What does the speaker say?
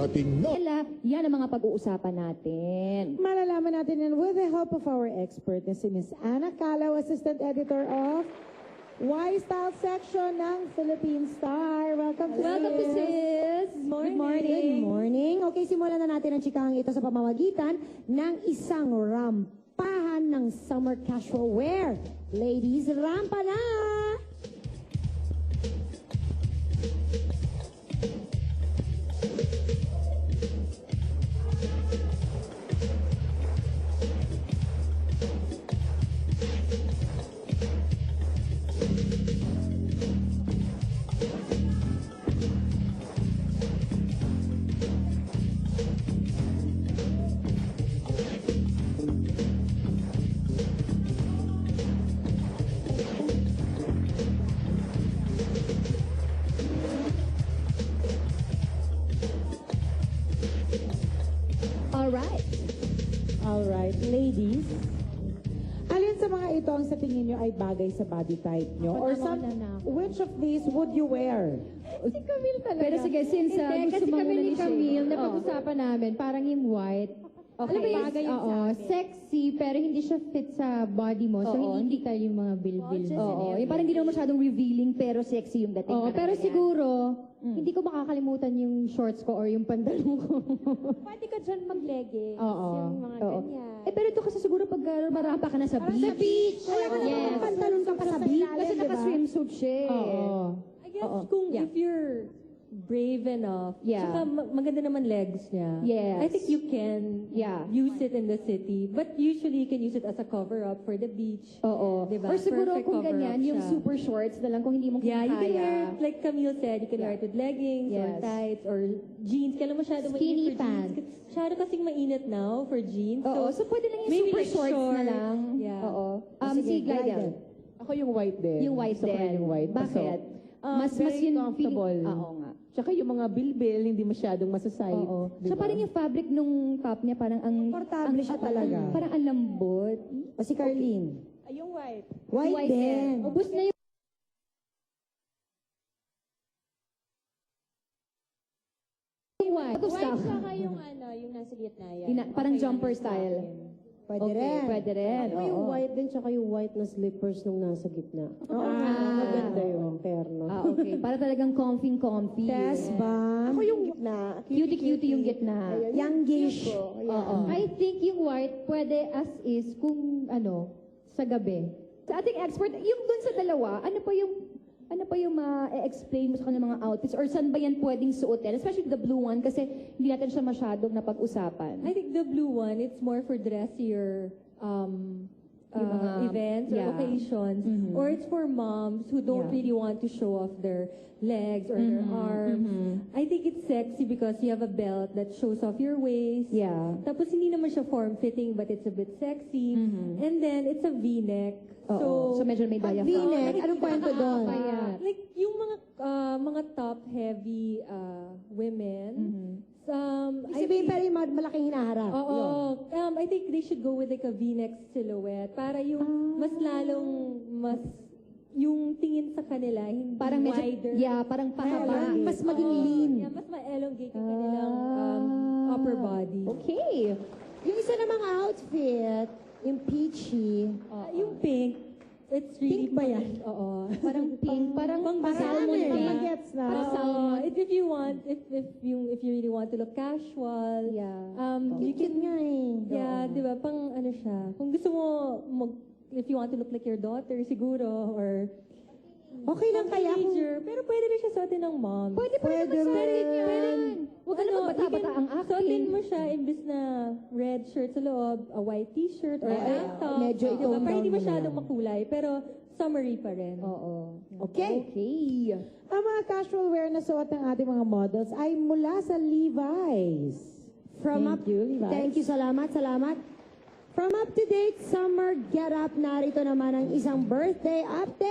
darating na. Yan ang mga pag-uusapan natin. Malalaman natin yan with the help of our expert na si Ms. Ana Calaw, Assistant Editor of Y-Style Section ng Philippine Star. Welcome to sis. Good morning. Good morning. Okay, simulan na natin ang chikahang ito sa pamamagitan ng isang rampahan ng summer casual wear. Ladies, rampa na! Alright, ladies. Alin sa mga ito ang sa tingin nyo ay bagay sa body type nyo? Or which of these would you wear? Si Camille talaga. Pero sige, since Hindi, gusto kasi mo kami muna ni ni Shay. Camille, Oo. napag-usapan namin, parang yung white. Okay. Alam mo yung Bagay yun oo, sa akin. sexy, pero hindi siya fit sa body mo. So, Oo, hindi kita yung mga bilbil. Oo, yung parang hindi naman masyadong revealing pero sexy yung dating. Oo, parang pero ganyan. siguro, hindi ko makakalimutan yung shorts ko or yung pantalon ko. Pwede ka dyan mag-leggings. Oo. Yung mga Oo. ganyan. Pero ito kasi siguro pag marapa ka na sa beach. Sa beach! Yes. Pantalon ka pa sa beach. Kasi naka-swimsuit siya eh. Oo. I guess Oo. kung Yeah. if you're brave enough, Yeah. tsaka maganda naman legs niya. Yes. I think you can Yeah. use it in the city. But usually, you can use it as a cover-up for the beach. Oo. Diba? Or siguro Perfect kung cover-up ganyan, yung siya. super shorts na lang kung hindi mo Yeah, you can wear kaya. it, like Camille said, you can wear it with leggings or Yes. tights or jeans. Kailan masyado Skinny mainit for pants. jeans. Masyado kasing mainit now for jeans. Oo, so pwede lang yung maybe super like shorts na short. lang. Yeah. Oo. Sige, Si Glidel. Glidel. Ako yung white din. Yung white Gusto ko rin din. yung white. Bakit? Mas very yun comfortable. Oo nga. Tsaka yung mga bilbil, hindi masyadong masaside. Oo. Diba? So parang yung fabric nung top niya parang ang Komportable siya talaga. Parang ang lambot. O si Carlene. Yung white. White din. Ubus na yung White. White saka yung yung nasa gitna yan. Parang Okay, jumper yan sa style. akin. Pwede Okay, rin. pwede rin. Ako yung Oo. white din, tsaka yung white na slippers nung nasa gitna. maganda yun. Perno. Okay. Para talagang comfy. Tess ba? Ako yung gitna. Cutie-cutie yung gitna. Youngish. Oo. I think yung white pwede as is kung sa gabi. Sa ating expert, yung dun sa dalawa, ano pa yung ma-explain mo sa kanilang mga outfits or saan ba yan pwedeng suotin? Especially the blue one kasi hindi natin siya masyadong napag-usapan. I think the blue one, it's more for dressier mga- events or yeah. occasions. Mhm. Or it's for moms who don't Yeah. really want to show off their legs or their arms. I think it's sexy because you have a belt that shows off your waist. Yeah. Tapos hindi naman siya form-fitting but it's a bit sexy. And then it's a V-neck. Oo. So medyo may diaphragm. V-neck, anong kwento doon? Like yung mga top-heavy women, Ibig sabihin pa rin malaking hinaharap. Oo. I think they should go with like a V-neck silhouette para yung mas lalong yung tingin sa kanila hindi Parang medyo, wider. parang pahaba. Mas maging lean. Yeah, mas ma-elongate yung kanilang upper body. Okay. Yung isa namang outfit, yung peachy. Yung pink, it's really Pink ba yan? Oo. Parang pink, parang salmon pink. Magets na. Parang salmon. If you want, if you really want to look casual, you Cute nga eh. yeah, di ba? Pang ano siya. Kung gusto mo if you want to look like your daughter siguro or Okay lang kaya kung... teenager, pero pwede rin siya suotin ng mom. Pwede rin. Huwag ka naman bata-bata ang Suotin acting. mo siya imbis na red shirt sa loob, a white t-shirt or a tank top. medyo Di ba? i-tone Para hindi down mo masyadong na. makulay, pero summery pa rin. Oo. Okay. Okay. Ang mga casual wear na suot ng ating mga models ay mula sa Levi's. Thank you, Levi's. Thank you, salamat. From up-to-date summer get-up, narito naman ang isang birthday update.